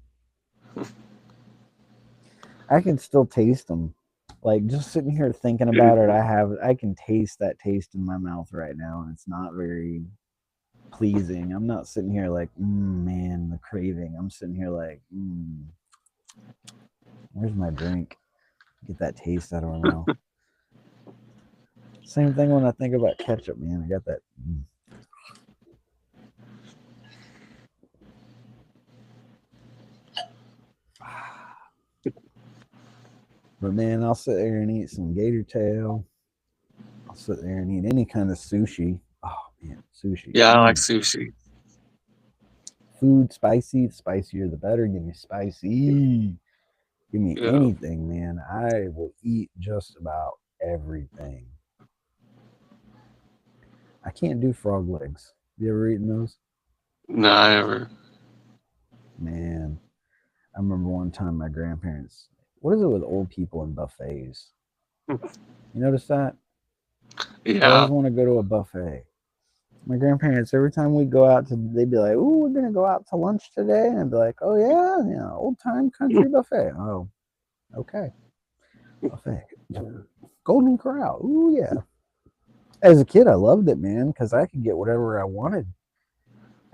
I can still taste them. Like just sitting here thinking about it, I can taste that taste in my mouth right now, and it's not very pleasing. I'm not sitting here like, man, the craving. I'm sitting here like, where's my drink? Get that taste out of my mouth. Same thing when I think about ketchup, man. I got that. But man, I'll sit there and eat some gator tail. I'll sit there and eat any kind of sushi. Oh man, sushi. Yeah, I like sushi. Food spicy, the spicier the better. Give me spicy. Give me Yeah. anything, man. I will eat just about everything. I can't do frog legs. You ever eaten those? Nah, never. Man, I remember one time my grandparents. What is it with old people and buffets? You notice that? They always Yeah. want to go to a buffet. My grandparents, every time we go out to, they'd be like, "Oh, we're gonna go out to lunch today," and I'd be like, "Oh yeah, old time country buffet." Oh, okay, buffet, Golden Corral. Ooh yeah. As a kid, I loved it, man, because I could get whatever I wanted.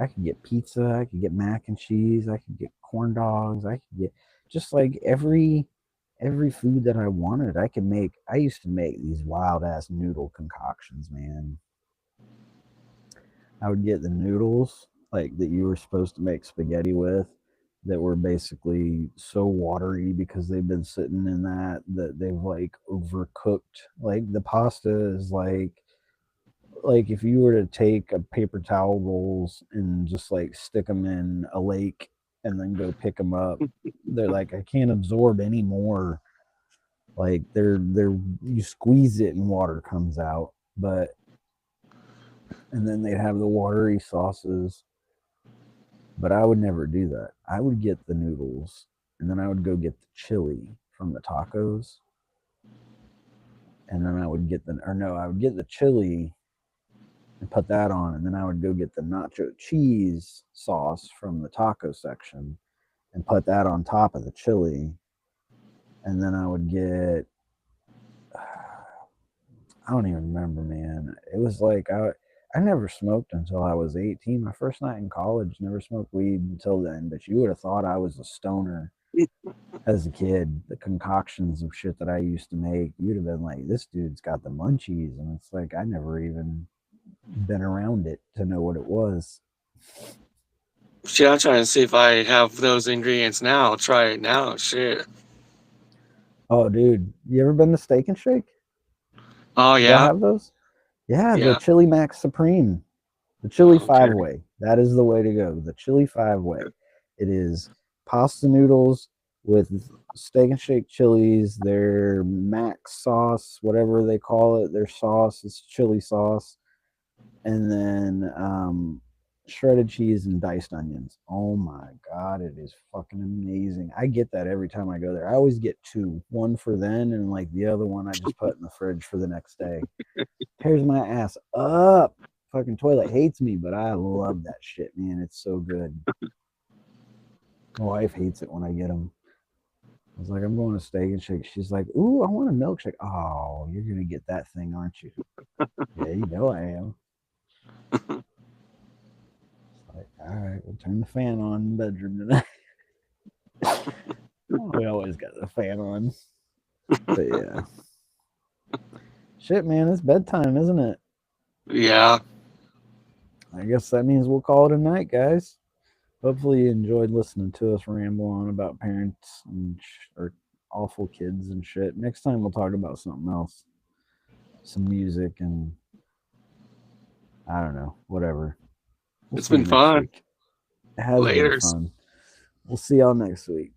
I could get pizza, I could get mac and cheese, I could get corn dogs, I could get just like every food that I wanted. I could make. I used to make these wild ass noodle concoctions, man. I would get the noodles like that you were supposed to make spaghetti with that were basically so watery because they've been sitting in that they've like overcooked. Like the pasta is like if you were to take a paper towel rolls and just like stick them in a lake and then go pick them up, they're like I can't absorb any more. Like they're you squeeze it and water comes out, but and then they'd have the watery sauces. But I would never do that. I would get the noodles and then I would go get the chili from the tacos. And then I would get I would get the chili and put that on. And then I would go get the nacho cheese sauce from the taco section and put that on top of the chili. And then I would get, I don't even remember, man. It was like, I never smoked until I was 18. My first night in college, never smoked weed until then. But you would have thought I was a stoner as a kid. The concoctions of shit that I used to make, you'd have been like, this dude's got the munchies. And it's like, I never even been around it to know what it was. Shit, I'm trying to see if I have those ingredients now. I'll try it now. Shit. Oh, dude, you ever been to Steak and Shake? Oh, Y'all yeah? have those? Yeah, the Yeah. Chili Max Supreme, the Chili Okay. 5-way. That is the way to go. The Chili 5-way. It is pasta noodles with Steak and Shake chilies, their max sauce, whatever they call it, their sauce is chili sauce, and then shredded cheese and diced onions. Oh my god, it is fucking amazing. I get that every time I go there. I always get two, one for then and like the other one I just put in the fridge for the next day. Tears my ass up. Fucking toilet hates me, but I love that shit, man. It's so good. My wife hates it when I get them. I was like, I'm going to Steak and Shake. She's like, ooh, I want a milkshake. Oh, you're gonna get that thing, aren't you? Yeah, you know I am. Like, all right, we'll turn the fan on in the bedroom tonight. We always got the fan on. But yeah. Shit, man, it's bedtime, isn't it? Yeah. I guess that means we'll call it a night, guys. Hopefully you enjoyed listening to us ramble on about parents and or awful kids and shit. Next time we'll talk about something else. Some music and I don't know, whatever. It's been fun. It has been fun. We'll see y'all next week.